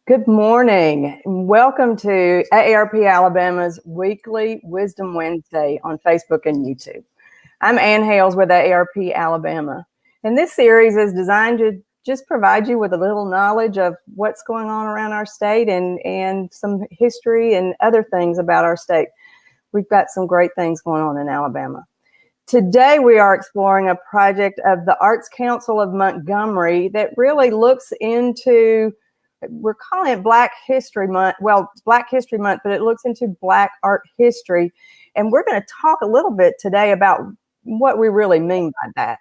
Good morning. Welcome to AARP Alabama's weekly Wisdom Wednesday on Facebook and YouTube. I'm Ann Hales with AARP Alabama, and this series is designed to just provide you with a little knowledge of what's going on around our state and some history and other things about our state. We've got some great things going on in Alabama. Today we are exploring a project of the Arts Council of Montgomery that really looks into, we're calling it Black History Month. Well, Black History Month, but it looks into Black art history. And we're going to talk a little bit today about what we really mean by that.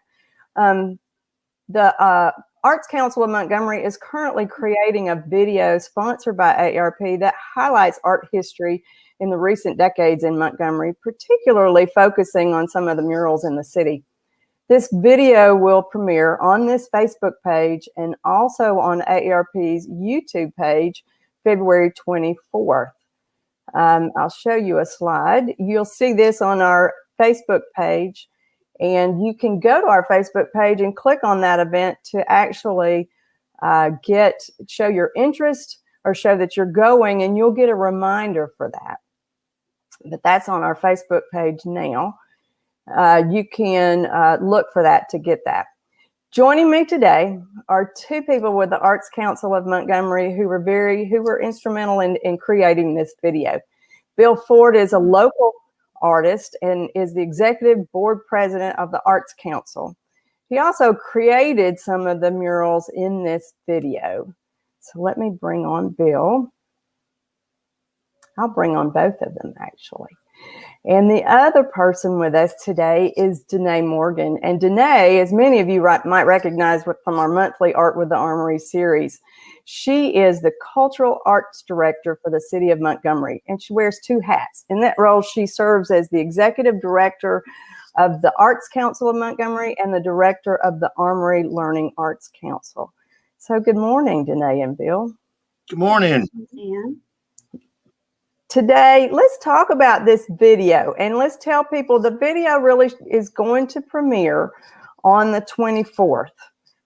The Arts Council of Montgomery is currently creating a video sponsored by AARP that highlights art history in the recent decades in Montgomery, particularly focusing on some of the murals in the city. This video will premiere on this Facebook page and also on AARP's YouTube page, February 24th. I'll show you a slide. You'll see this on our Facebook page, and you can go to our Facebook page and click on that event to actually show your interest or show that you're going, and you'll get a reminder for that. But that's on our Facebook page now. You can look for that to get that. Joining me today are two people with the Arts Council of Montgomery who were instrumental in creating this video. Bill Ford is a local artist and is the executive board president of the Arts Council. He also created some of the murals in this video. So let me bring on Bill. I'll bring on both of them, actually. And the other person with us today is Danae Morgan. And Danae, as many of you might recognize from our monthly Art with the Armory series, she is the Cultural Arts Director for the City of Montgomery. And she wears two hats. In that role, she serves as the Executive Director of the Arts Council of Montgomery and the Director of the Armory Learning Arts Council. So good morning, Danae and Bill. Good morning. Today, let's talk about this video, and let's tell people the video really is going to premiere on the 24th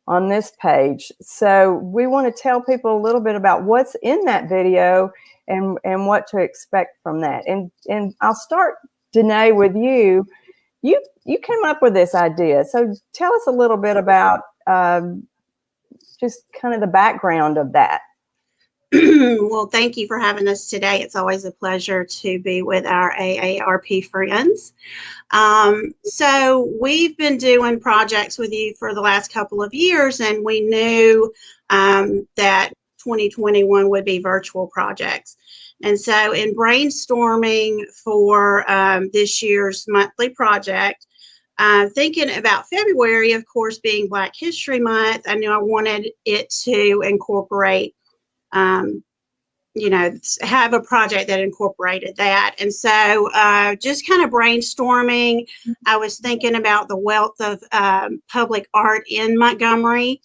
on this page. So we want to tell people a little bit about what's in that video and what to expect from that. And I'll start, Danae, with you. You came up with this idea. So tell us a little bit about just kind of the background of that. Well, thank you for having us today. It's always a pleasure to be with our AARP friends. So we've been doing projects with you for the last couple of years, and we knew that 2021 would be virtual projects. And so in brainstorming for this year's monthly project, thinking about February, of course, being Black History Month, I knew I wanted it to incorporate have a project that incorporated that. And so just kind of brainstorming, I was thinking about the wealth of public art in Montgomery.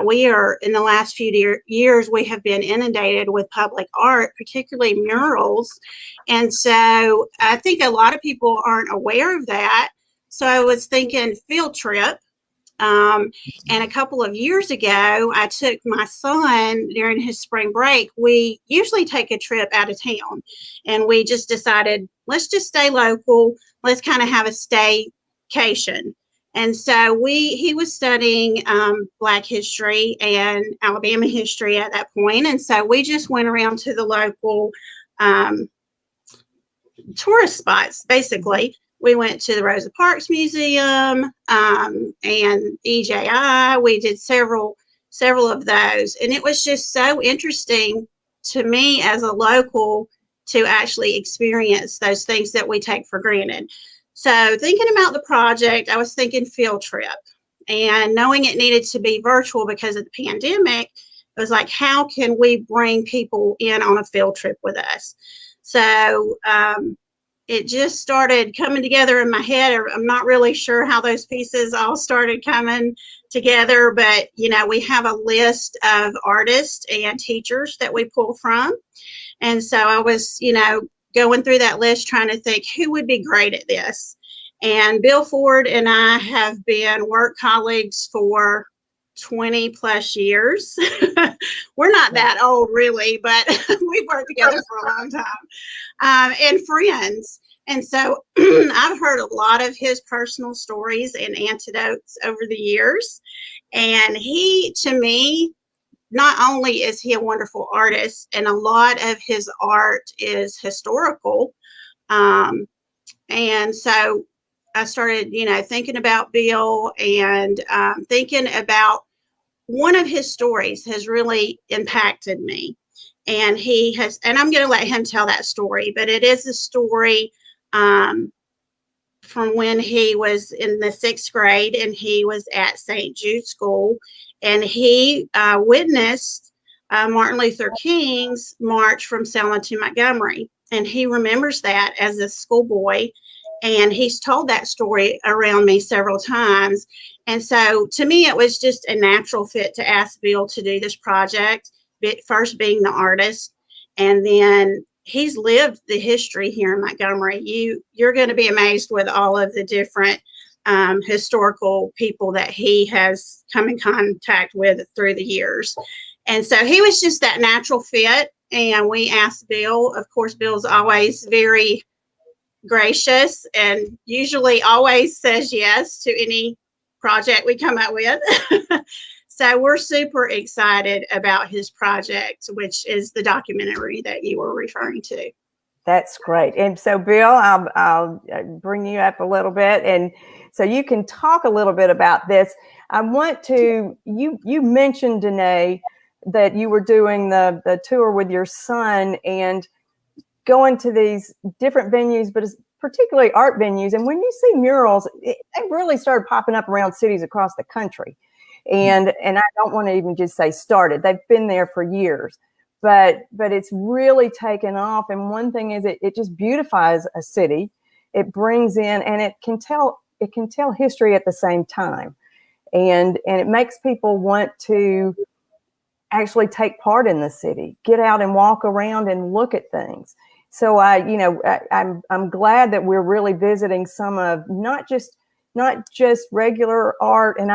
We are, in the last few years, we have been inundated with public art, particularly murals. And so I think a lot of people aren't aware of that. So I was thinking field trip. And a couple of years ago, I took my son during his spring break. We usually take a trip out of town, and we just decided, let's just stay local. Let's kind of have a staycation. And so he was studying Black history and Alabama history at that point. And so we just went around to the local tourist spots, basically. We went to the Rosa Parks Museum and EJI. We did several of those. And it was just so interesting to me as a local to actually experience those things that we take for granted. So thinking about the project, I was thinking field trip. And knowing it needed to be virtual because of the pandemic, it was like, how can we bring people in on a field trip with us? So it just started coming together in my head. I'm not really sure how those pieces all started coming together, but, we have a list of artists and teachers that we pull from. And so I was, going through that list trying to think who would be great at this. And Bill Ford and I have been work colleagues for 20 plus years. We're not that old really, but we've worked together for a long time, and friends. And so I've heard a lot of his personal stories and anecdotes over the years. And he, to me, not only is he a wonderful artist, and a lot of his art is historical. And so I started, thinking about Bill, and thinking about one of his stories has really impacted me. And I'm going to let him tell that story, but it is a story from when he was in the 6th grade and he was at St. Jude School, and he witnessed Martin Luther King's march from Selma to Montgomery. And he remembers that as a schoolboy. And he's told that story around me several times. And so to me, it was just a natural fit to ask Bill to do this project, first being the artist. And then he's lived the history here in Montgomery. You're going to be amazed with all of the different historical people that he has come in contact with through the years. And so he was just that natural fit. And we asked Bill. Of course, Bill's always very gracious and usually always says yes to any project we come up with. So we're super excited about his project, which is the documentary that you were referring to. That's great. And so, Bill, I'll bring you up a little bit, and so you can talk a little bit about this. I want to, you mentioned, Danae, that you were doing the tour with your son and going to these different venues, but it's particularly art venues. And when you see murals, they really started popping up around cities across the country. And I don't want to even just say started. They've been there for years, but it's really taken off. And one thing is it just beautifies a city. It brings in, and it can tell history at the same time. And it makes people want to actually take part in the city, get out and walk around and look at things. So I'm glad that we're really visiting some of not just regular art, and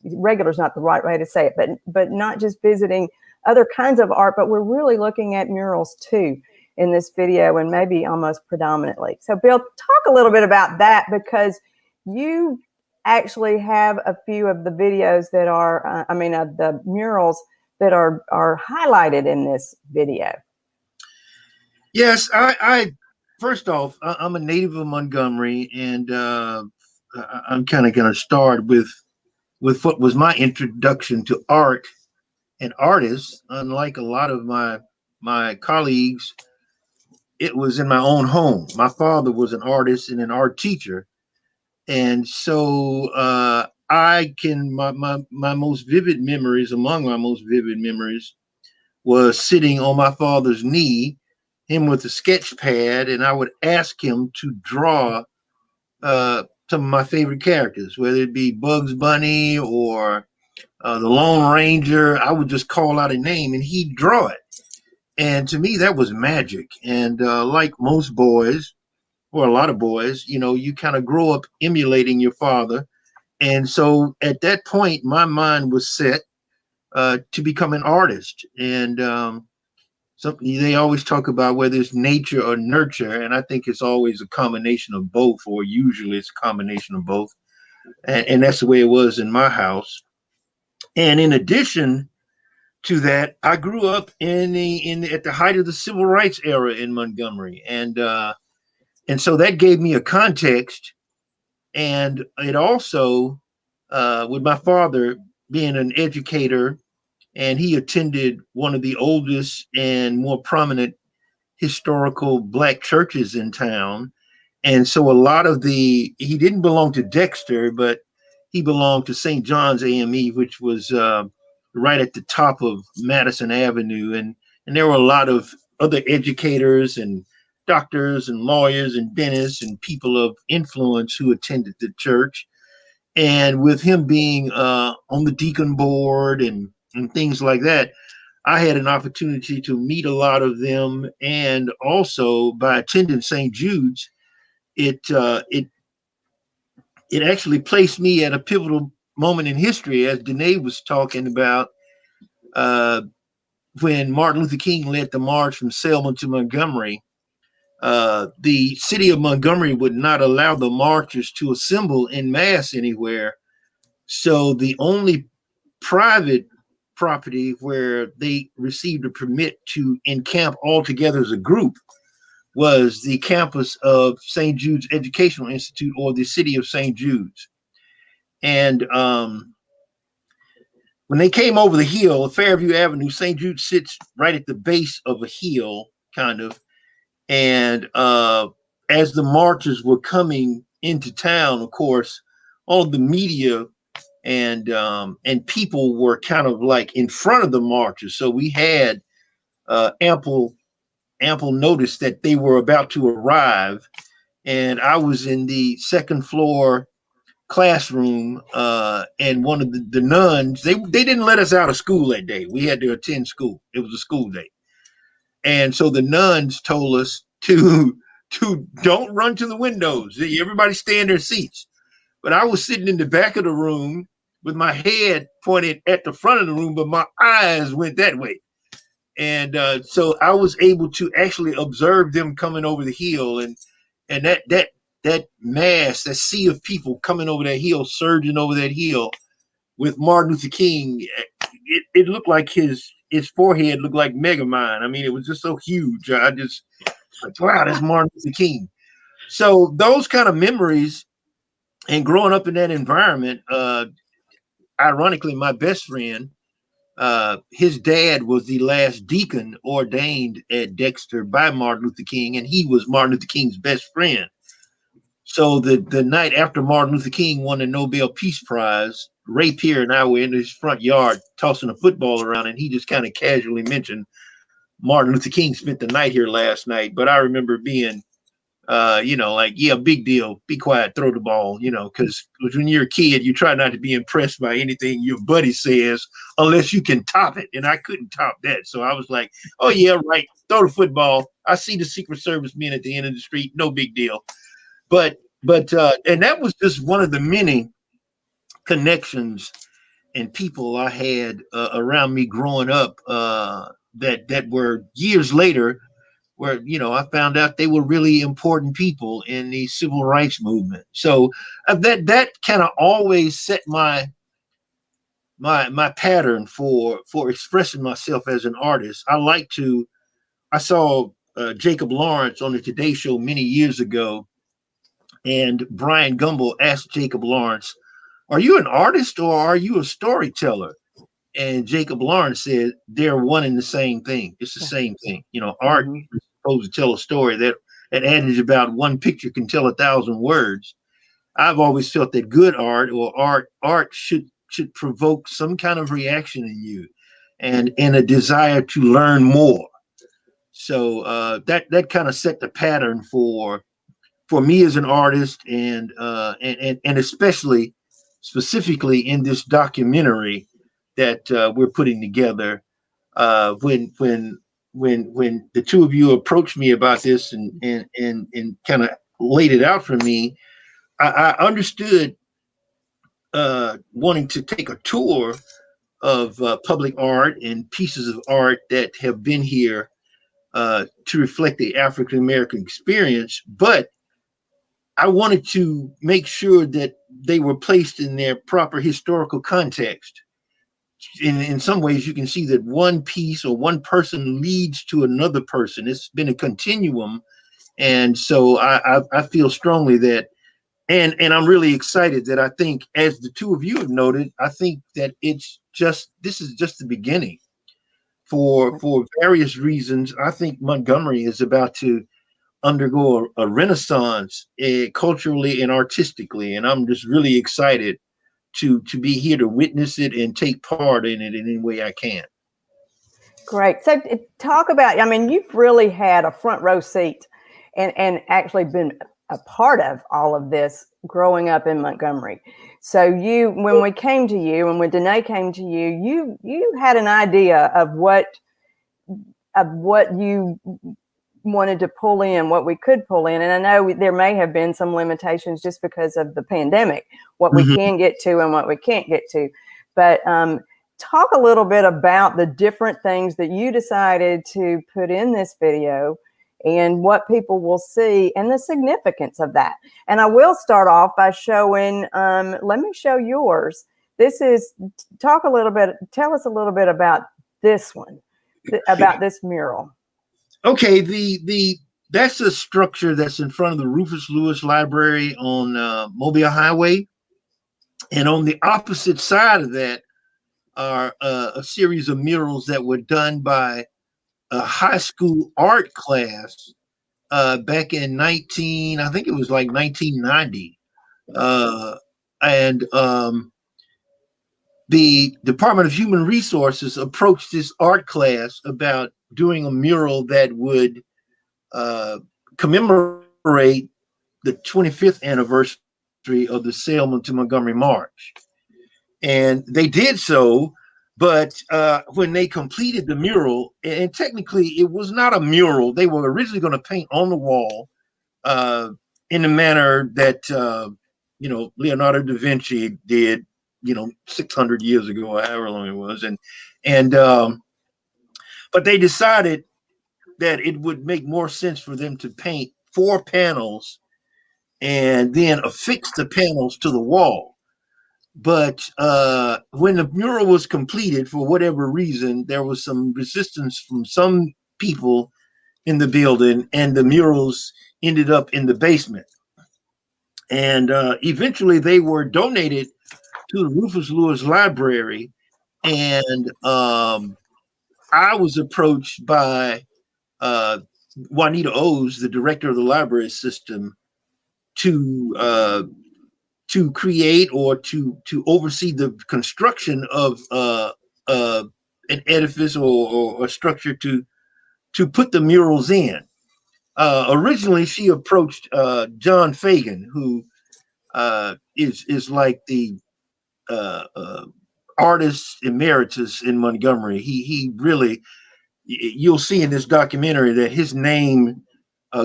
regular is not the right way to say it, but not just visiting other kinds of art, but we're really looking at murals too in this video, and maybe almost predominantly. So Bill, talk a little bit about that, because you actually have a few of the videos that are, of the murals that are highlighted in this video. Yes, I first off, I'm a native of Montgomery, and I'm kind of going to start with what was my introduction to art and artists. Unlike a lot of my colleagues, it was in my own home. My father was an artist and an art teacher, and so my most vivid memories, among my most vivid memories, was sitting on my father's knee, him with a sketch pad, and I would ask him to draw some of my favorite characters, whether it be Bugs Bunny or the Lone Ranger. I would just call out a name and he'd draw it. And to me, that was magic. And like most boys, or a lot of boys, you kind of grow up emulating your father. And so at that point, my mind was set to become an artist. And they always talk about whether it's nature or nurture, and I think it's always a combination of both, or usually it's a combination of both, and that's the way it was in my house. And in addition to that, I grew up at the height of the civil rights era in Montgomery, and so that gave me a context, and it also, with my father being an educator, and he attended one of the oldest and more prominent historical Black churches in town. And so he didn't belong to Dexter, but he belonged to St. John's AME, which was right at the top of Madison Avenue. And there were a lot of other educators and doctors and lawyers and dentists and people of influence who attended the church. And with him being on the deacon board and things like that, I had an opportunity to meet a lot of them. And also by attending St. Jude's, it actually placed me at a pivotal moment in history, as Danae was talking about, when Martin Luther King led the march from Selma to Montgomery. The city of Montgomery would not allow the marchers to assemble en masse anywhere. So the only private property where they received a permit to encamp all together as a group was the campus of St. Jude's Educational Institute, or the city of St. Jude's. And when they came over the hill, Fairview Avenue, St. Jude sits right at the base of a hill, kind of. And as the marchers were coming into town, of course, all of the media and people were kind of like in front of the marchers. So we had ample notice that they were about to arrive. And I was in the second floor classroom, and one of the nuns, they didn't let us out of school that day. We had to attend school. It was a school day. And so the nuns told us to don't run to the windows. Everybody stay in their seats. But I was sitting in the back of the room with my head pointed at the front of the room, but my eyes went that way. And so I was able to actually observe them coming over the hill, and that mass, that sea of people coming over that hill, surging over that hill with Martin Luther King. It looked like his forehead looked like Megamind. I mean, it was just so huge. I just like, wow, that's Martin Luther King. So those kind of memories, and growing up in that environment, ironically, my best friend, his dad was the last deacon ordained at Dexter by Martin Luther King, and he was Martin Luther King's best friend. So the night after Martin Luther King won the Nobel Peace Prize, Ray Pierre and I were in his front yard tossing a football around, and he just kind of casually mentioned Martin Luther King spent the night here last night. But I remember being, like, yeah, big deal. Be quiet, throw the ball, because when you're a kid, you try not to be impressed by anything your buddy says unless you can top it. And I couldn't top that. So I was like, oh, yeah, right. Throw the football. I see the Secret Service men at the end of the street. No big deal. But and that was just one of the many connections and people I had around me growing up that were years later, where I found out they were really important people in the civil rights movement. So that kind of always set my pattern for expressing myself as an artist. I saw Jacob Lawrence on the Today Show many years ago, and Brian Gumbel asked Jacob Lawrence, "Are you an artist or are you a storyteller?" And Jacob Lawrence said, "They're one and the same thing. It's the same thing. Art is supposed to tell a story. That adage about one picture can tell 1,000 words. I've always felt that good art, or art should provoke some kind of reaction in you, and a desire to learn more. So that kind of set the pattern for me as an artist, and especially specifically in this documentary that we're putting together. When the two of you approached me about this and kind of laid it out for me, I understood wanting to take a tour of public art and pieces of art that have been here to reflect the African American experience, but I wanted to make sure that they were placed in their proper historical context. In some ways, you can see that one piece or one person leads to another person. It's been a continuum. And so I feel strongly that, and I'm really excited that I think, as the two of you have noted, I think that this is just the beginning. For various reasons, I think Montgomery is about to undergo a renaissance culturally and artistically, and I'm just really excited to be here to witness it and take part in it in any way I can. Great. So talk about, you've really had a front row seat and actually been a part of all of this growing up in Montgomery. So when we came to you, and when Danae came to you, you had an idea of what you wanted to pull in what we could pull in. And I know there may have been some limitations just because of the pandemic, what we can get to and what we can't get to. But talk a little bit about the different things that you decided to put in this video and what people will see and the significance of that. And I will start off by showing, let me show yours. This is, tell us a little bit about this one, about this mural. Okay, that's a structure that's in front of the Rufus Lewis Library on Mobile Highway. And on the opposite side of that are a series of murals that were done by a high school art class back in I think it was like 1990. The Department of Human Resources approached this art class about doing a mural that would commemorate the 25th anniversary of the Selma to Montgomery March. And they did so, but when they completed the mural, and technically it was not a mural, they were originally going to paint on the wall in the manner that, Leonardo da Vinci did, 600 years ago, or however long it was. But they decided that it would make more sense for them to paint 4 panels and then affix the panels to the wall. But when the mural was completed, for whatever reason, there was some resistance from some people in the building, and the murals ended up in the basement. And eventually they were donated to the Rufus Lewis Library. And I was approached by Juanita O's, the director of the library system, to create or to oversee the construction of an edifice or a structure to put the murals in. Originally, she approached John Fagan, who is like the artist emeritus in Montgomery. He really, you'll see in this documentary that his name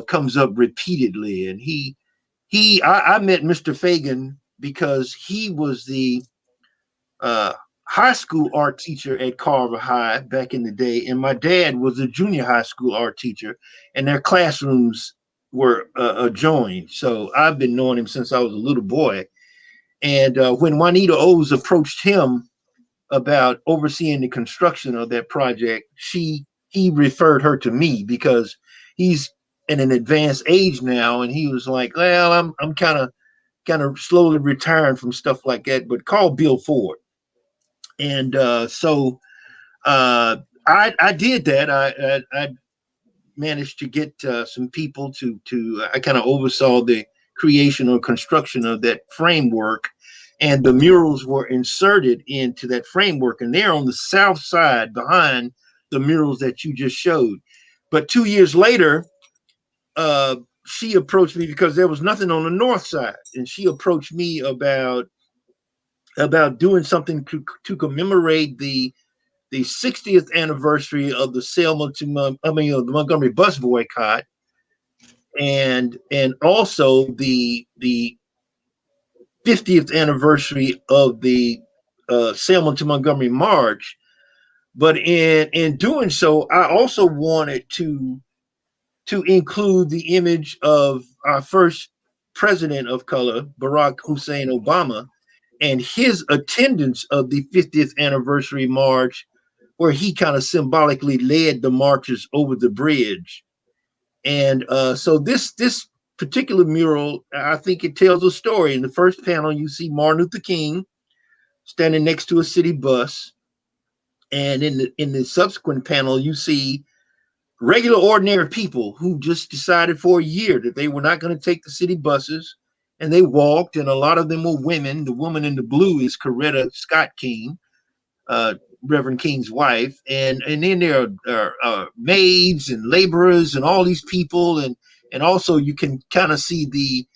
comes up repeatedly. And I met Mr. Fagan because he was the high school art teacher at Carver High back in the day, and my dad was a junior high school art teacher, and their classrooms were adjoined. So I've been knowing him since I was a little boy. And when Juanita O's approached him about overseeing the construction of that project, he referred her to me because he's in an advanced age now, and he was like, well, I'm kind of slowly retiring from stuff like that, but call Bill Ford. And so I did that. I managed to get some people I kind of oversaw the creation or construction of that framework, and the murals were inserted into that framework, and they're on the south side behind the murals that you just showed. But 2 years later, she approached me because there was nothing on the north side, and she approached me about doing something to commemorate the 60th anniversary of the Selma to the Montgomery bus boycott, and also the 50th anniversary of the Selma to Montgomery March. But in doing so, I also wanted to include the image of our first president of color, Barack Hussein Obama, and his attendance of the 50th anniversary march, where he kind of symbolically led the marchers over the bridge. And so this particular mural, I think it tells a story. In the first panel, you see Martin Luther King standing next to a city bus. And in the subsequent panel, you see regular, ordinary people who just decided for a year that they were not going to take the city buses, and they walked, and a lot of them were women. The woman in the blue is Coretta Scott King, Reverend King's wife, and then there are maids and laborers and all these people, and also you can kind of see the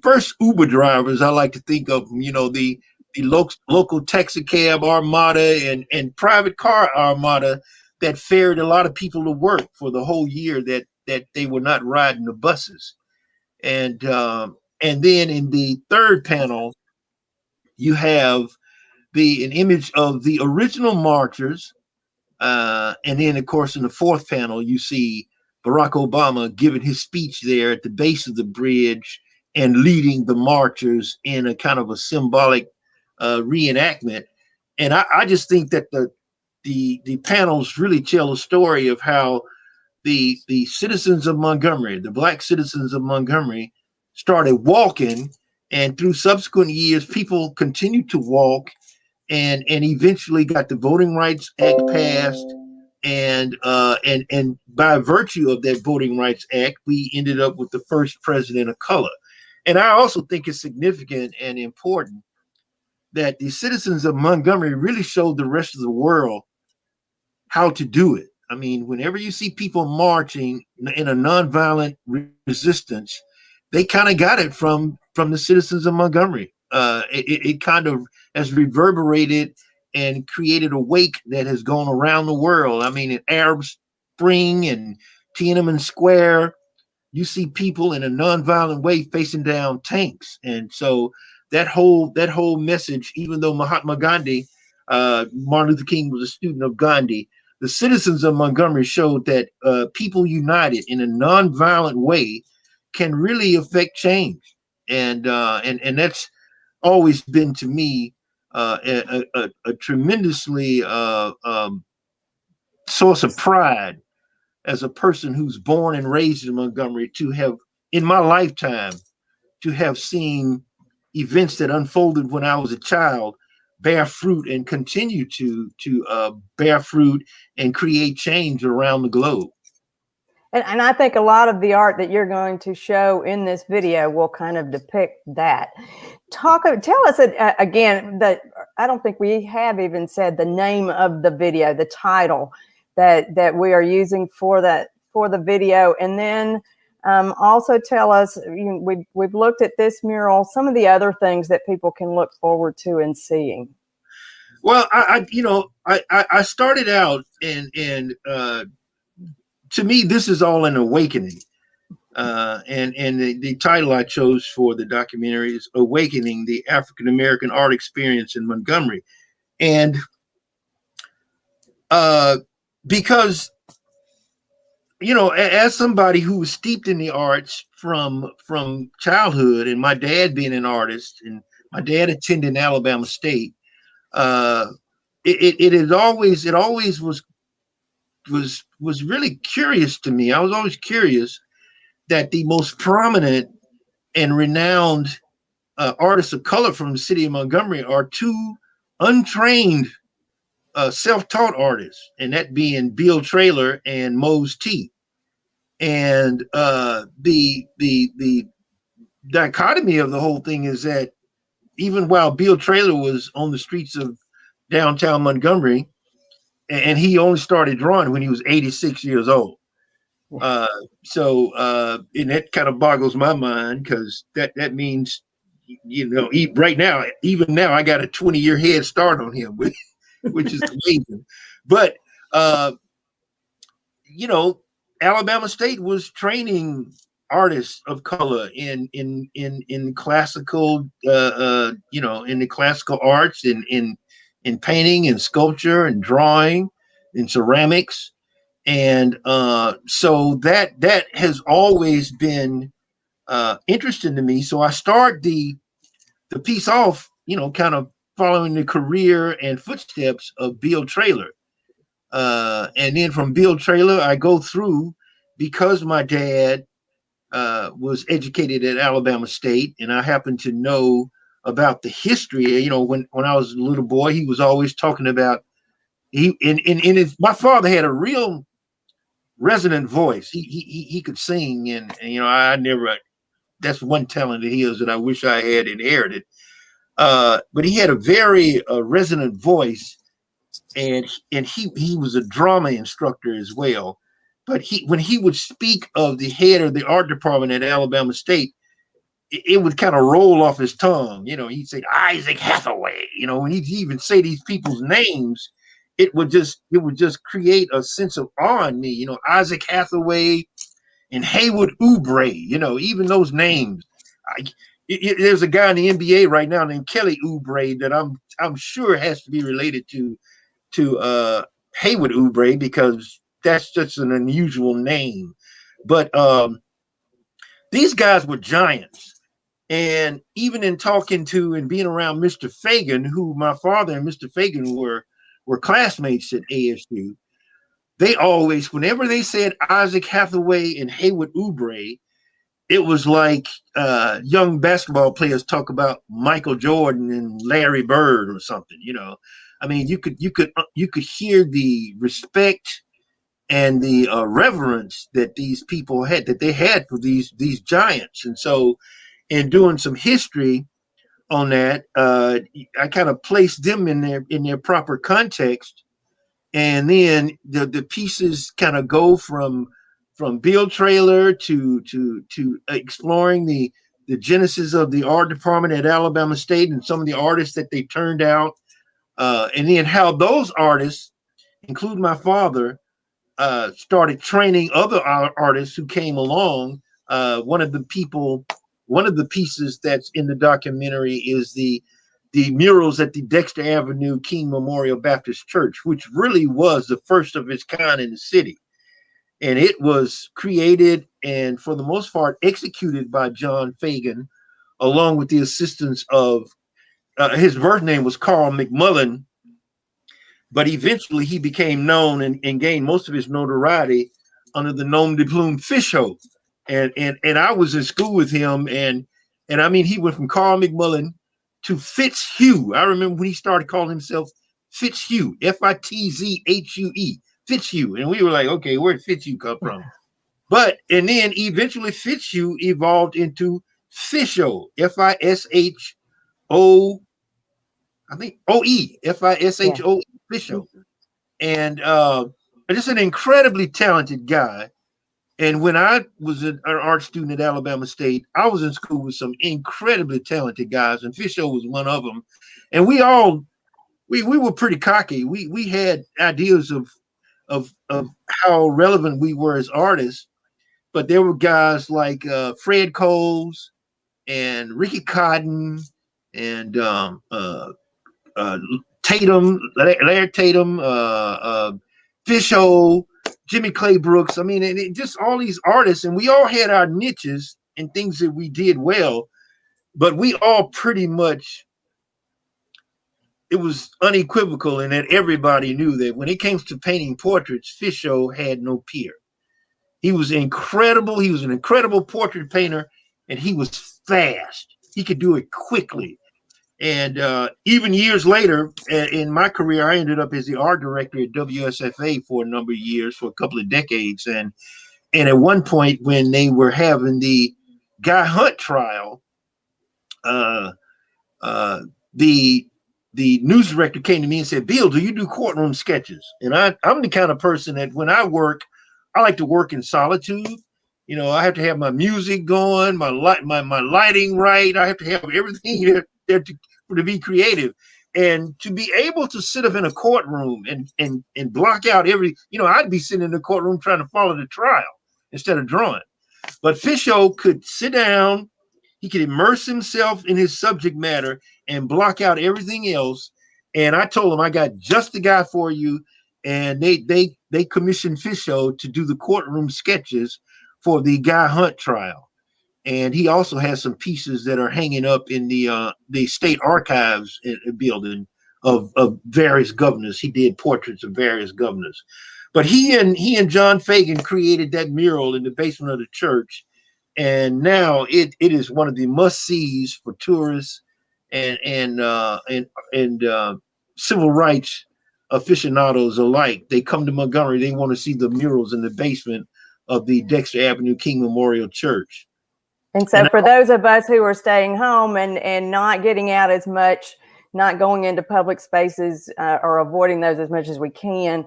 first Uber drivers. I like to think of the local taxi cab armada and private car armada that ferried a lot of people to work for the whole year that they were not riding the buses. And then in the third panel, you have an image of the original marchers. And then, of course, in the fourth panel, you see Barack Obama giving his speech there at the base of the bridge and leading the marchers in a kind of a symbolic reenactment. And I just think that the panels really tell a story of how the citizens of Montgomery, the Black citizens of Montgomery, started walking, and through subsequent years, people continued to walk, and eventually got the Voting Rights Act passed, and by virtue of that Voting Rights Act, we ended up with the first president of color. And I also think it's significant and important that the citizens of Montgomery really showed the rest of the world how to do it. I mean, whenever you see people marching in a nonviolent resistance, they kind of got it from the citizens of Montgomery. It kind of has reverberated and created a wake that has gone around the world. I mean, in Arab Spring and Tiananmen Square, you see people in a nonviolent way facing down tanks. And so that whole message, even though Mahatma Gandhi, Martin Luther King was a student of Gandhi, the citizens of Montgomery showed that people united in a nonviolent way can really affect change. And that's always been to me a tremendously source of pride as a person who's born and raised in Montgomery, to have, in my lifetime, to have seen events that unfolded when I was a child bear fruit and continue to bear fruit and create change around the globe. And I think a lot of the art that you're going to show in this video will kind of depict that. Tell us again, that I don't think we have even said the name of the video, the title that we are using for the video, and then also tell us, we've looked at this mural, some of the other things that people can look forward to and seeing. Well, I started out and to me, this is all an awakening. And the title I chose for the documentary is Awakening the African American Art Experience in Montgomery. And because, as somebody who was steeped in the arts from childhood, and my dad being an artist, and my dad attending Alabama State, it always was really curious to me. I was always curious that the most prominent and renowned artists of color from the city of Montgomery are two untrained self-taught artists, and that being Bill Traylor and Mose T. And the dichotomy of the whole thing is that even while Bill Traylor was on the streets of downtown Montgomery, and he only started drawing when he was 86 years old. So and that kind of boggles my mind, because that means, right now, even now, I got a 20-year head start on him, which is amazing. But Alabama State was training artists of color in classical, in the classical arts, in painting and sculpture and drawing and ceramics. And so that has always been interesting to me. So I start the piece off, kind of following the career and footsteps of Bill Traylor. And then from Bill Traylor, I go through, because my dad was educated at Alabama State, and I happen to know about the history. When I was a little boy, he was always talking about, my father had a real resonant voice. He could sing, and I never, that's one talent of his that I wish I had inherited. But he had a very resonant voice, and he was a drama instructor as well. But when he would speak of the head of the art department at Alabama State, it would kind of roll off his tongue. He'd say Isaac Hathaway. When he'd even say these people's names, it would just create a sense of awe in me. You know, Isaac Hathaway and Haywood Oubre, you know, even those names. There's a guy in the NBA right now named Kelly Oubre that I'm sure has to be related to Haywood Oubre, because that's just an unusual name. But these guys were giants. And even in talking to and being around Mr. Fagan, who my father and Mr. Fagan were classmates at ASU, they always, whenever they said Isaac Hathaway and Haywood Oubre, it was like young basketball players talk about Michael Jordan and Larry Bird or something. You know, I mean, you could hear the respect and the reverence that these people had, that they had for these giants. And so, in doing some history on that, I kind of placed them in their proper context, and then the pieces kind of go from Bill Traylor to exploring the genesis of the art department at Alabama State and some of the artists that they turned out, and then how those artists, including my father, started training other artists who came along. One of the pieces that's in the documentary is the murals at the Dexter Avenue King Memorial Baptist Church, which really was the first of its kind in the city. And it was created and, for the most part, executed by John Fagan, along with the assistance of his birth name was Carl McMullen, but eventually he became known and gained most of his notoriety under the nom de plume Fisho. And I was in school with him, and I mean, he went from Carl McMullen to Fitzhugh. I remember when he started calling himself Fitzhugh, Fitzhue, Fitzhugh. And we were like, okay, where did Fitzhugh come from? But, and then eventually Fitzhugh evolved into Fisho, Fisho, I think O-E, Fisho, Fisho. And just an incredibly talented guy. And when I was an art student at Alabama State, I was in school with some incredibly talented guys, and Fisho was one of them. And we were pretty cocky. We had ideas of how relevant we were as artists, but there were guys like Fred Coles and Ricky Cotton and Tatum, Larry Tatum, Fisho, Jimmy Clay Brooks. I mean, and just all these artists, and we all had our niches and things that we did well, but we all pretty much, it was unequivocal in that everybody knew that when it came to painting portraits, Fisho had no peer. He was incredible. He was an incredible portrait painter, and he was fast. He could do it quickly. And even years later in my career, I ended up as the art director at WSFA for a number of years, for a couple of decades. And at one point when they were having the Guy Hunt trial, the news director came to me and said, "Bill, do you do courtroom sketches?" And I'm the kind of person that when I work, I like to work in solitude. You know, I have to have my music going, my lighting right. I have to have everything there to be creative, and to be able to sit up in a courtroom and block out every, you know, I'd be sitting in the courtroom trying to follow the trial instead of drawing. But Fisho could sit down, he could immerse himself in his subject matter and block out everything else. And I told him, I got just the guy for you. And they commissioned Fisho to do the courtroom sketches for the Guy Hunt trial. And he also has some pieces that are hanging up in the state archives building of various governors. He did portraits of various governors. But he and John Fagan created that mural in the basement of the church. And now it is one of the must-sees for tourists and civil rights aficionados alike. They come to Montgomery, they want to see the murals in the basement of the Dexter Avenue King Memorial Church. And so for those of us who are staying home and not getting out as much, not going into public spaces or avoiding those as much as we can,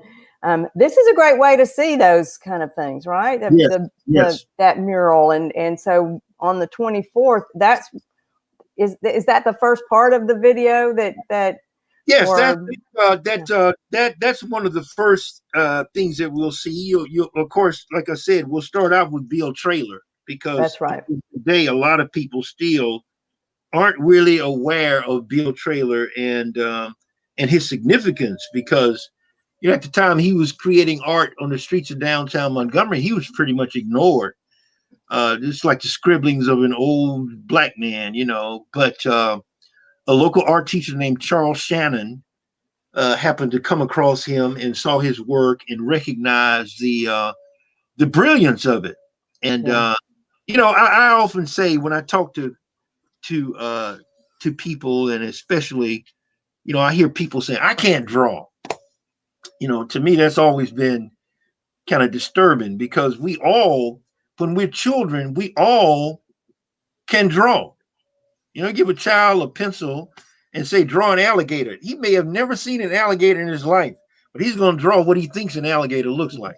this is a great way to see those kind of things, right? Yes. That mural. And so on the 24th, is that the first part of the video that Yes, Or that's one of the first things that we'll see. You of course, like I said, we'll start out with Bill Traylor because that's right. today a lot of people still aren't really aware of Bill Traylor and his significance because at the time he was creating art on the streets of downtown Montgomery, he was pretty much ignored. Just like the scribblings of an old black man, But a local art teacher named Charles Shannon happened to come across him and saw his work and recognized the brilliance of it. And Yeah. I often say when I talk to to people, and especially I hear people say I can't draw. To me that's always been kind of disturbing because we all, when we're children, we all can draw. Give a child a pencil and say, draw an alligator. He may have never seen an alligator in his life, but he's going to draw what he thinks an alligator looks like.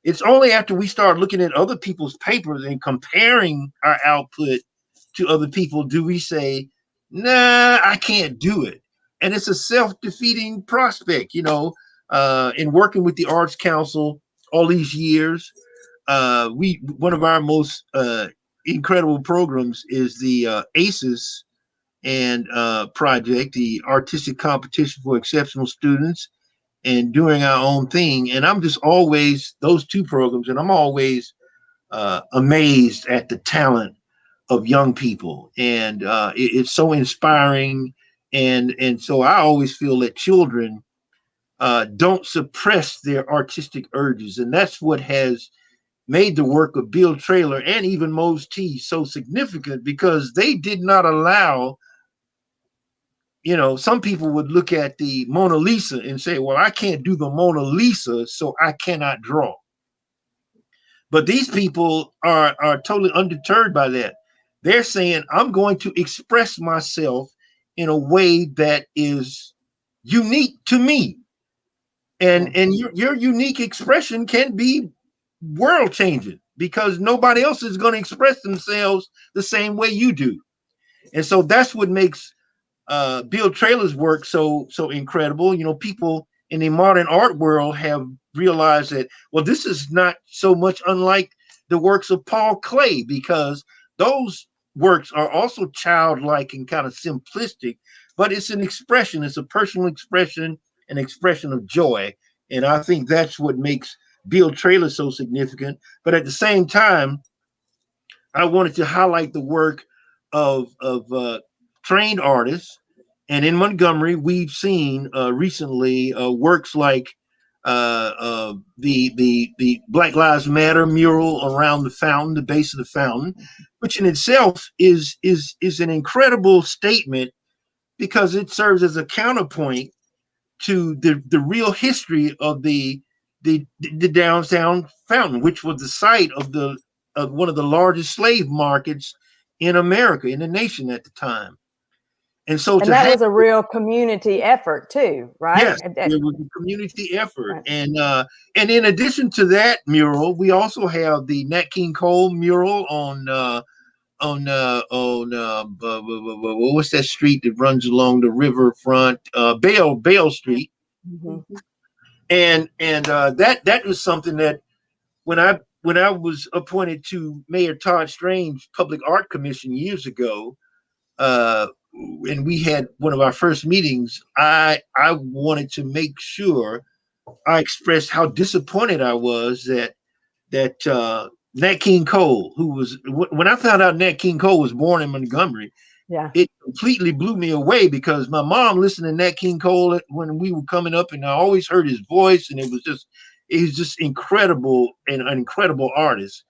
It's only after we start looking at other people's papers and comparing our output to other people do we say, nah, I can't do it. And it's a self-defeating prospect, in working with the Arts Council all these years. One of our most incredible programs is the ACES and project, the Artistic Competition for Exceptional Students, and doing our own thing. And I'm just always those two programs, and I'm always amazed at the talent of young people, and it's so inspiring. And so I always feel that children don't suppress their artistic urges, and that's what has made the work of Bill Traylor and even Mose T so significant because they did not allow, some people would look at the Mona Lisa and say, well, I can't do the Mona Lisa, so I cannot draw. But these people are totally undeterred by that. They're saying, I'm going to express myself in a way that is unique to me. And your unique expression can be world changing because nobody else is going to express themselves the same way you do. And so that's what makes Bill Traylor's work so incredible. People in the modern art world have realized that, well, this is not so much unlike the works of Paul Klee because those works are also childlike and kind of simplistic, but it's an expression. It's a personal expression, an expression of joy. And I think that's what makes Bill Traylor so significant. But at the same time, I wanted to highlight the work of trained artists. And in Montgomery, we've seen recently works like the Black Lives Matter mural around the fountain, the base of the fountain, which in itself is an incredible statement because it serves as a counterpoint to the real history of the downtown fountain, which was the site of one of the largest slave markets in America, in the nation at the time. And so and that was a real community effort too, right? Yes, it was a community effort. Right. And in addition to that mural, we also have the Nat King Cole mural on what's that street that runs along the riverfront? Bale Street. Mm-hmm. And that was something that when I was appointed to Mayor Todd Strange Public Art Commission years ago, and we had one of our first meetings, I wanted to make sure I expressed how disappointed I was that Nat King Cole, who was, when I found out Nat King Cole was born in Montgomery, yeah, it completely blew me away because my mom listened to Nat King Cole when we were coming up, and I always heard his voice, and it was just incredible, and an incredible artist.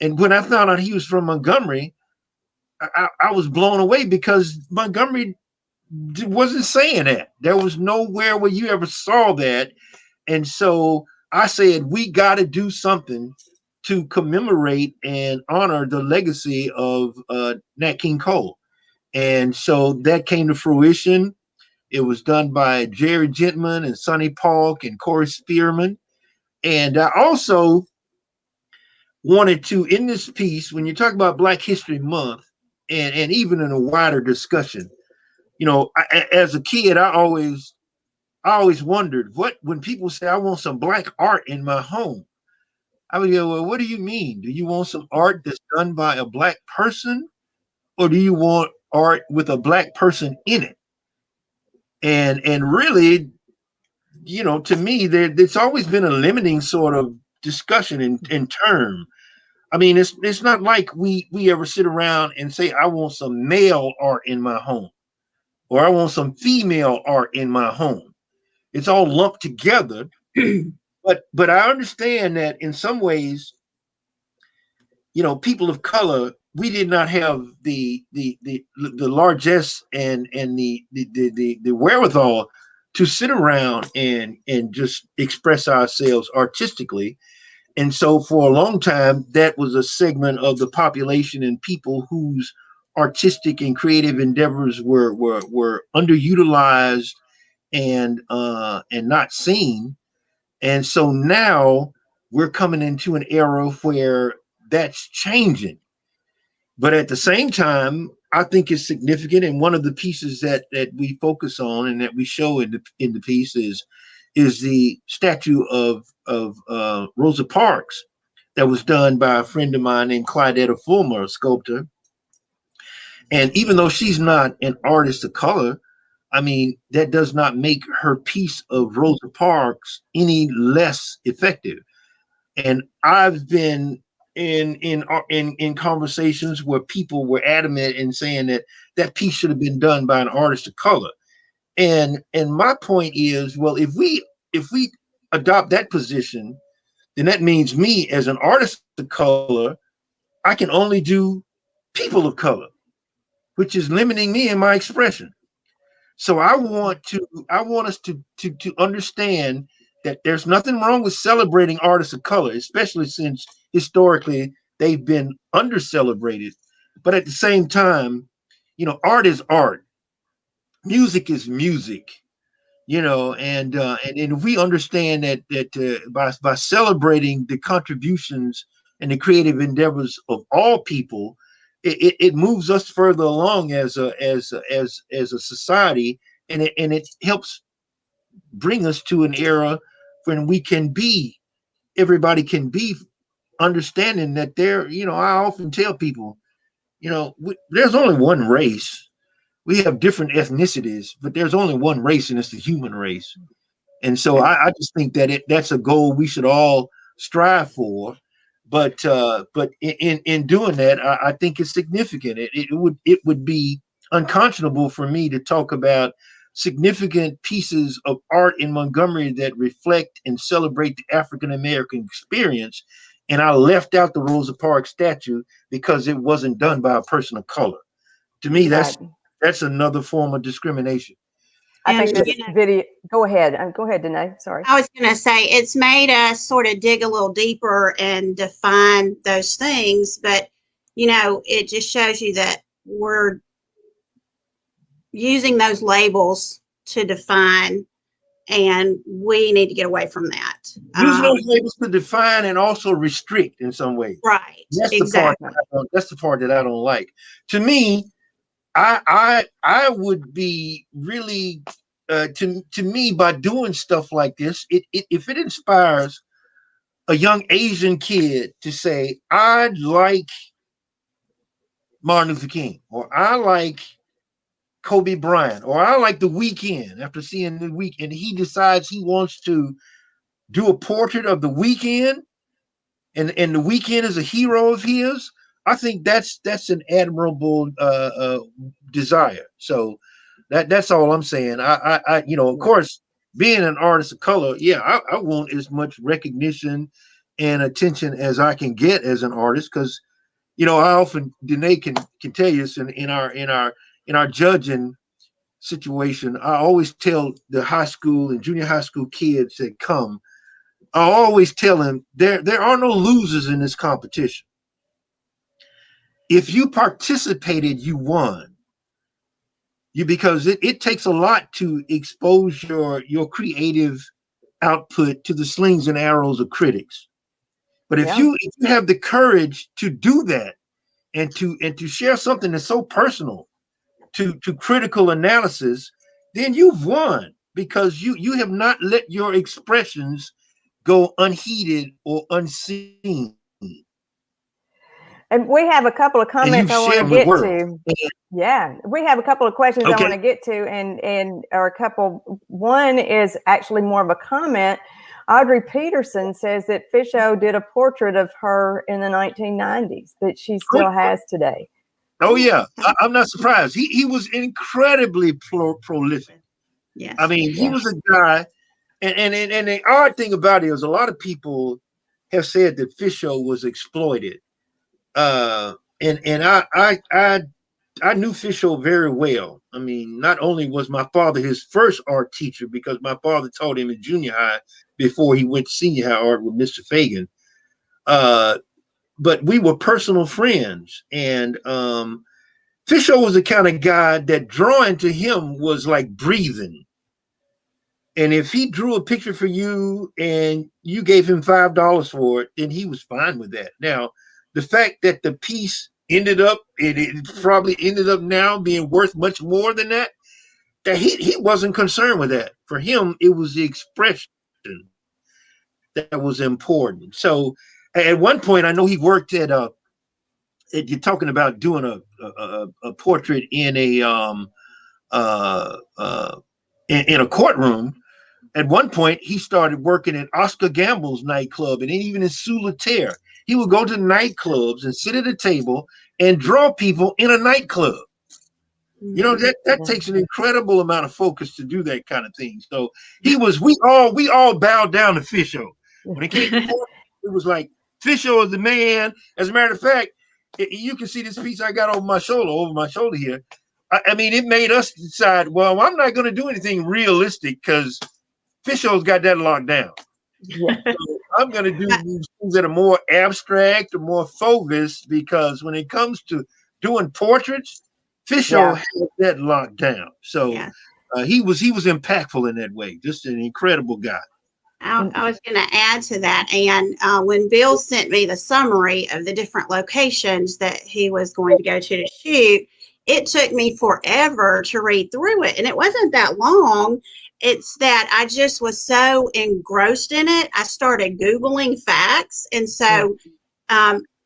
And when I found out he was from Montgomery, I was blown away because Montgomery wasn't saying that. There was nowhere where you ever saw that. And so I said, we got to do something to commemorate and honor the legacy of Nat King Cole. And so that came to fruition. It was done by Jerry Gentman and Sonny Polk and Corey Spearman. And I also wanted to, in this piece, when you talk about Black History Month, and even in a wider discussion, You know, as a kid, I always wondered what when people say I want some black art in my home. I would go, well, what do you mean? Do you want some art that's done by a black person, or do you want art with a black person in it? And really, you know, to me, there's always been a limiting sort of discussion in term. I mean, it's not like we ever sit around and say, I want some male art in my home, or I want some female art in my home. It's all lumped together. But I understand that in some ways, you know, people of color, we did not have the largesse and the wherewithal to sit around and just express ourselves artistically. And so for a long time, that was a segment of the population and people whose artistic and creative endeavors were underutilized and not seen. And so now we're coming into an era where that's changing. But at the same time, I think it's significant. And one of the pieces that we focus on and that we show in the piece is the statue of Rosa Parks that was done by a friend of mine named Clydetta Fulmer, a sculptor. And even though she's not an artist of color, I mean, that does not make her piece of Rosa Parks any less effective. And I've been in conversations where people were adamant in saying that that piece should have been done by an artist of color. And my point is, well, if we adopt that position, then that means me as an artist of color, I can only do people of color, which is limiting me in my expression. So I want us to understand that there's nothing wrong with celebrating artists of color, especially since historically they've been under celebrated. But at the same time, you know, art is art, music is music, you know, and if we understand that by celebrating the contributions and the creative endeavors of all people, it moves us further along as a society, and it helps bring us to an era when we can be everybody can be understanding that there. You know, I often tell people, you know, there's only one race. We have different ethnicities, but there's only one race, and it's the human race. And so I just think that that's a goal we should all strive for. But in doing that, I think it's significant. It would be unconscionable for me to talk about significant pieces of art in Montgomery that reflect and celebrate the African American experience, and I left out the Rosa Parks statue because it wasn't done by a person of color. To me, Right. that's another form of discrimination. I And think this you know, video, go ahead. Go ahead, Danae. Sorry. I was going to say it's made us sort of dig a little deeper and define those things, but you know, it just shows you that we're using those labels to define, and we need to get away from that. Using those labels to define and also restrict in some ways. Right. That's Exactly. that's the part that I don't like. To me, I would be really to me, by doing stuff like this, if it inspires a young Asian kid to say, I like Martin Luther King, or I like Kobe Bryant, or I like The Weeknd, after seeing The Weeknd, and he decides he wants to do a portrait of The Weeknd, and The Weeknd is a hero of his. I think that's an admirable desire. So that's all I'm saying. You know, of course, being an artist of color, yeah, I want as much recognition and attention as I can get as an artist, because you know, I often, Danae can tell you this, in our judging situation, I always tell the high school and junior high school kids that come, I always tell them there are no losers in this competition. If you participated, you won. Because it takes a lot to expose your creative output to the slings and arrows of critics. But if you have the courage to do that, and to share something that's so personal, to critical analysis, then you've won, because you have not let your expressions go unheeded or unseen. And we have a couple of And comments you've I want to shared with the get world. to. Yeah, we have a couple of questions I Okay. want to get to, and or a couple. One is actually more of a comment. Audrey Peterson says that Fisho did a portrait of her in the 1990s that she still has today. Oh yeah, I'm not surprised. He was incredibly prolific. Yes. I mean, he was a guy, and the odd thing about it is a lot of people have said that Fisho was exploited. And I knew Fisho very well. I mean, not only was my father his first art teacher, because my father taught him in junior high before he went to senior high art with Mr. Fagan, but we were personal friends. And Fisho was the kind of guy that drawing to him was like breathing. And if he drew a picture for you and you gave him $5 for it, then he was fine with that. Now, the fact that the piece ended up, it probably ended up now being worth much more than that, that he wasn't concerned with that. For him, it was the expression that was important. So at one point, I know he worked at you're talking about doing a portrait in in a courtroom. At one point, he started working at Oscar Gamble's nightclub, and even in Solitaire. He would go to nightclubs and sit at a table and draw people in a nightclub. You know, that takes an incredible amount of focus to do that kind of thing. So we all bowed down to Fisho. When it came to portrait, it was like Fisho is the man. As a matter of fact, you can see this piece I got over my shoulder here. I mean, it made us decide, well, I'm not going to do anything realistic because Fisho's got that locked down. Yeah. So I'm going to do these things that are more abstract or more focused, because when it comes to doing portraits, Fisho had that locked down. So he was impactful in that way. Just an incredible guy. I was going to add to that. And when Bill sent me the summary of the different locations that he was going to go to shoot, it took me forever to read through it. And it wasn't that long. It's that I just was so engrossed in it. I started Googling facts. And so,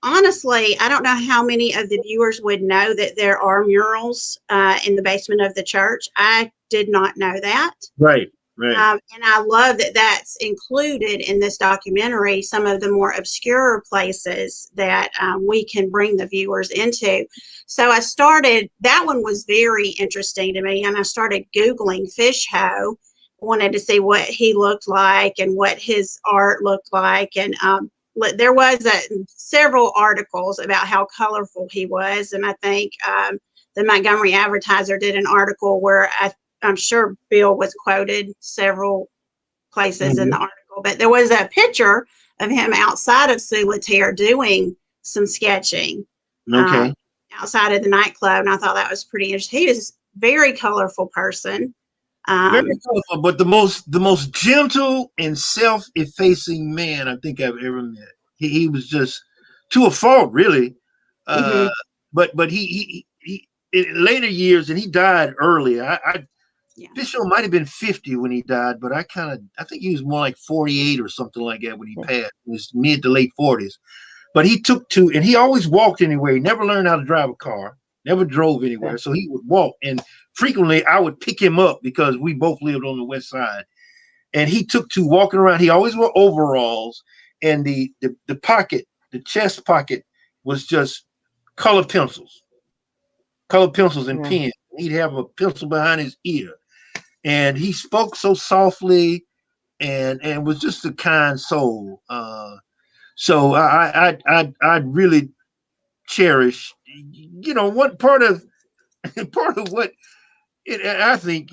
honestly, I don't know how many of the viewers would know that there are murals in the basement of the church. I did not know that. Right. Right. And I love that that's included in this documentary, some of the more obscure places that we can bring the viewers into. So that one was very interesting to me. And I started Googling Fisho, wanted to see what he looked like and what his art looked like. And there was several articles about how colorful he was. And I think the Montgomery Advertiser did an article where I'm sure Bill was quoted several places in the article, but there was a picture of him outside of Solitaire doing some sketching outside of the nightclub. And I thought that was pretty interesting. He was a very colorful person. Very colorful, but the most gentle and self-effacing man I think I've ever met. He was just, to a fault, really. But he in later years, and he died early. Fisho might have been 50 when he died, but I think he was more like 48 or something like that when he passed. It was mid to late 40s. But he took to, and he always walked anywhere. He never learned how to drive a car, never drove anywhere. So he would walk. And frequently I would pick him up because we both lived on the west side. And he took to walking around. He always wore overalls, and the pocket, the chest pocket, was just colored pencils and pens. He'd have a pencil behind his ear. And he spoke so softly and was just a kind soul. So I really cherish, what part of what I think,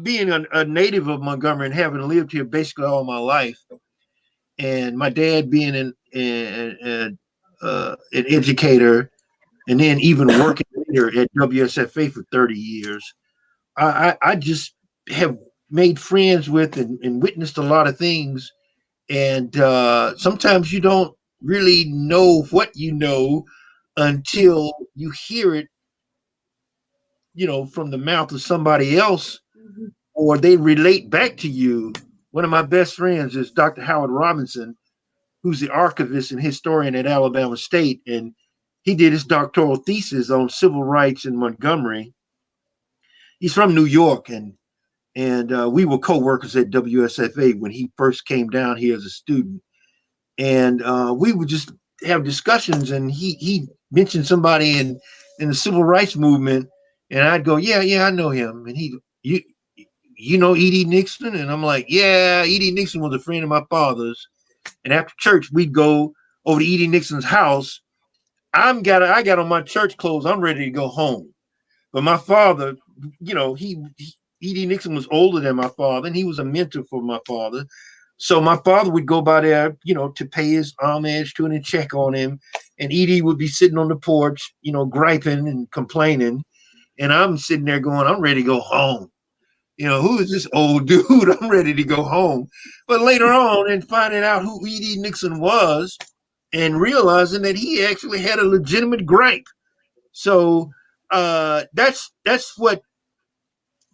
being a native of Montgomery and having lived here basically all my life, and my dad being an educator, and then even working here at WSFA for 30 years, I just have made friends with and witnessed a lot of things. And sometimes you don't really know what you know until you hear it from the mouth of somebody else, or they relate back to you. One of my best friends is Dr. Howard Robinson, who's the archivist and historian at Alabama State, and he did his doctoral thesis on civil rights in Montgomery. He's from New York, and we were co-workers at WSFA when he first came down here as a student, and we would just have discussions, and he mentioned somebody in the civil rights movement, and I'd go, yeah, I know him, and you know Edie Nixon, and I'm like, yeah, Edie Nixon was a friend of my father's, and after church we'd go over to Edie Nixon's house. I got on my church clothes, I'm ready to go home, but my father, Edie Nixon was older than my father, and he was a mentor for my father. So my father would go by there, to pay his homage to him and check on him. And Edie would be sitting on the porch, griping and complaining. And I'm sitting there going, I'm ready to go home. Who is this old dude? I'm ready to go home. But later on, and finding out who Edie Nixon was and realizing that he actually had a legitimate gripe. So that's what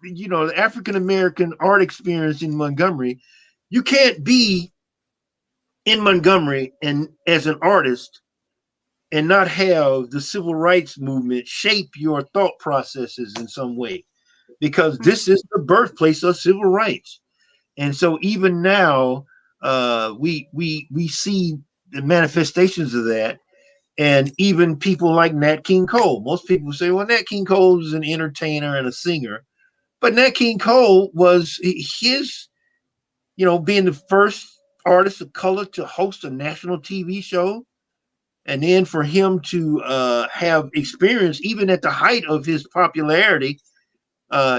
the African American art experience in Montgomery. You can't be in Montgomery and as an artist and not have the civil rights movement shape your thought processes in some way, because this is the birthplace of civil rights. And so even now, we see the manifestations of that. And even people like Nat King Cole. Most people say, well, Nat King Cole is an entertainer and a singer. But Nat King Cole was his, being the first artist of color to host a national TV show. And then for him to have experience, even at the height of his popularity,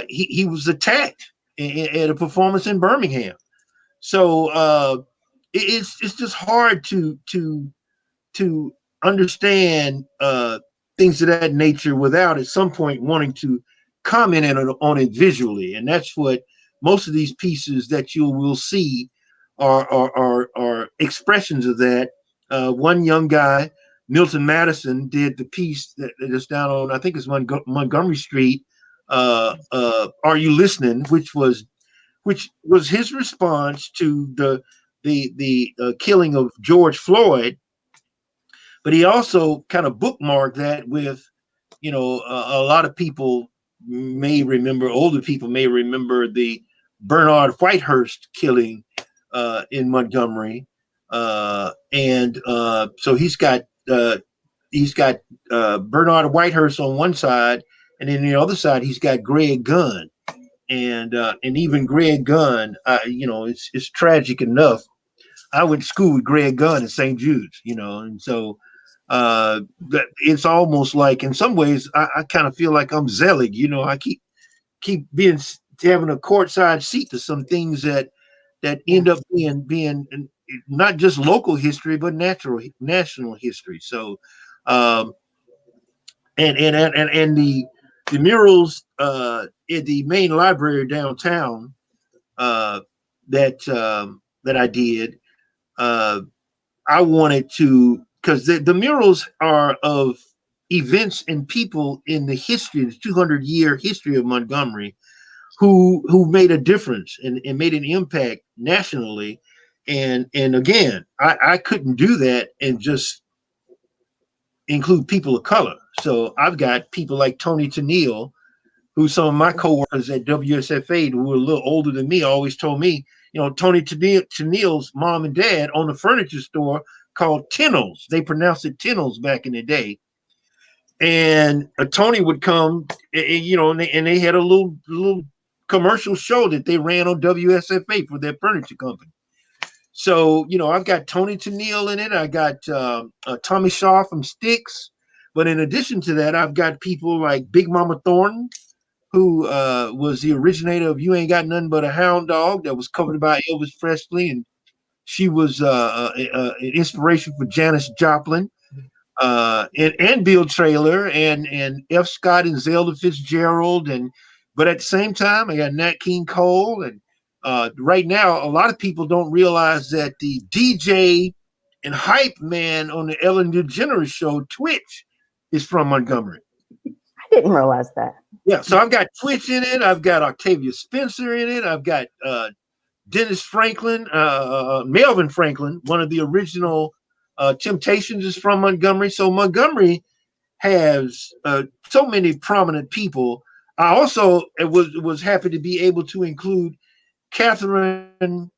he was attacked at a performance in Birmingham. So it's just hard to understand things of that nature without at some point wanting to comment on it visually. And that's what most of these pieces that you will see are expressions of that. One young guy, Milton Madison, did the piece that is down on, I think it's Montgomery Street. Are You Listening? Which was his response to the killing of George Floyd. But he also kind of bookmarked that with, a lot of people may remember, older people may remember the Bernard Whitehurst killing in Montgomery. And so he's got Bernard Whitehurst on one side, and then the other side, he's got Greg Gunn. And even Greg Gunn, it's tragic enough. I went to school with Greg Gunn at St. Jude's, and so it's almost like, in some ways, I kind of feel like I'm Zelig. I keep having a courtside seat to some things that end up being not just local history but national history. So, and the murals at the main library downtown that I did. I wanted to, because the murals are of events and people in the 200-year history of Montgomery who made a difference and made an impact nationally. And again, I couldn't do that and just include people of color. So I've got people like Tony Tennille, who some of my coworkers at WSFA who were a little older than me always told me, Tony Tennille's mom and dad owned a furniture store called Tennille's. They pronounced it Tennille's back in the day. And Tony would come, and they had a little commercial show that they ran on WSFA for their furniture company. So, I've got Tony Tennille in it. I got Tommy Shaw from Styx. But in addition to that, I've got people like Big Mama Thornton, who was the originator of You Ain't Got Nothing But a Hound Dog, that was covered by Elvis Presley. And she was an inspiration for Janis Joplin, and Bill Traylor, and F. Scott and Zelda Fitzgerald. But at the same time, I got Nat King Cole. And right now, a lot of people don't realize that the DJ and hype man on the Ellen DeGeneres show, Twitch, is from Montgomery. didn't realize that. Yeah, so I've got Twitch in it. I've got Octavia Spencer in it. I've got Dennis Franklin, Melvin Franklin, one of the original Temptations is from Montgomery. So Montgomery has so many prominent people. I also was happy to be able to include Catherine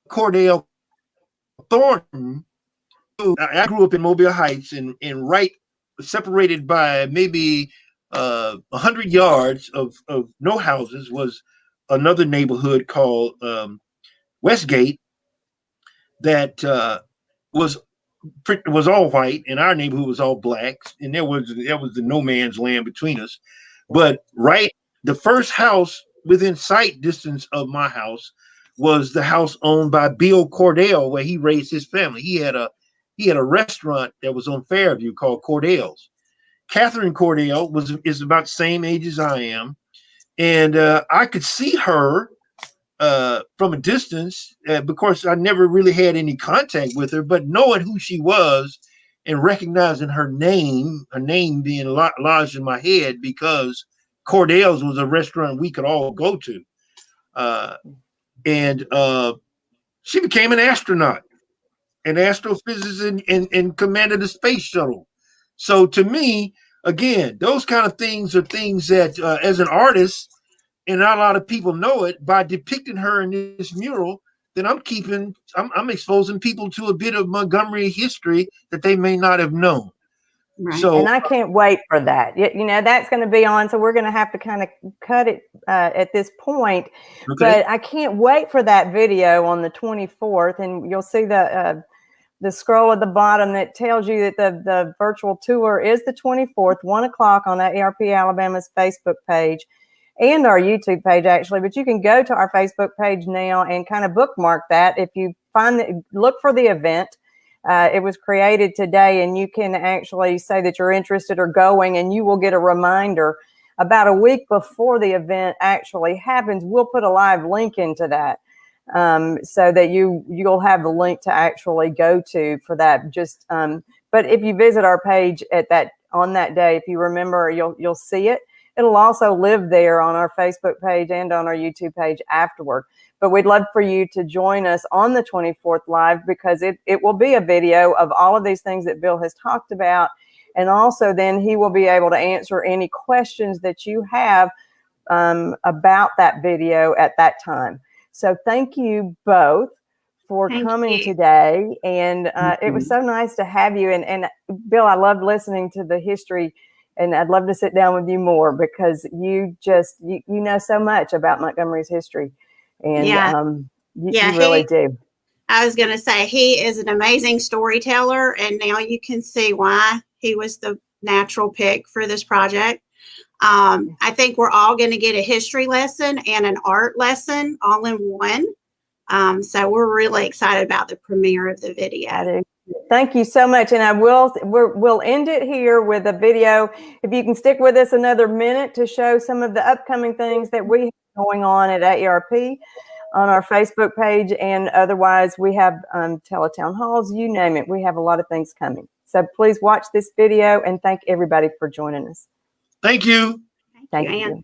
Cordell Thornton. I grew up in Mobile Heights, and right separated by maybe 100 yards of no houses was another neighborhood called Westgate that was all white, and our neighborhood was all black, and there was the no man's land between us. But the first house within sight distance of my house was the house owned by Bill Cordell, where he raised his family. He had a restaurant that was on Fairview called Cordell's. Catherine Cordell is about the same age as I am, and I could see her from a distance because I never really had any contact with her, but knowing who she was and recognizing her name being lodged in my head because Cordell's was a restaurant we could all go to. And she became an astronaut, an astrophysicist, and commanded a space shuttle. So to me, again, those kind of things are things that as an artist, and not a lot of people know it, by depicting her in this mural, then I'm exposing people to a bit of Montgomery history that they may not have known. Right. So, and I can't wait for that. You know, that's going to be on, so we're going to have to kind of cut it at this point. Okay. But I can't wait for that video on the 24th, and you'll see the scroll at the bottom that tells you that the virtual tour is the 24th, 1 o'clock on ARP Alabama's Facebook page and our YouTube page, actually. But you can go to our Facebook page now and kind of bookmark that. If you look for the event, it was created today, and you can actually say that you're interested or going, and you will get a reminder about a week before the event actually happens. We'll put a live link into that. So that you'll have the link to actually go to for that. But if you visit our page on that day, if you remember, you'll see it. It'll also live there on our Facebook page and on our YouTube page afterward. But we'd love for you to join us on the 24th live, because it will be a video of all of these things that Bill has talked about. And also then he will be able to answer any questions that you have about that video at that time. So thank you both for coming today. And it was so nice to have you. And Bill, I loved listening to the history, and I'd love to sit down with you more, because you know so much about Montgomery's history. And you really do. I was going to say, he is an amazing storyteller, and now you can see why he was the natural pick for this project. I think we're all going to get a history lesson and an art lesson all in one. So we're really excited about the premiere of the video. Thank you so much. And we'll end it here with a video. If you can stick with us another minute to show some of the upcoming things that we have going on at AARP on our Facebook page, and otherwise we have teletown halls, you name it. We have a lot of things coming. So please watch this video, and thank everybody for joining us. Thank you. Thank you.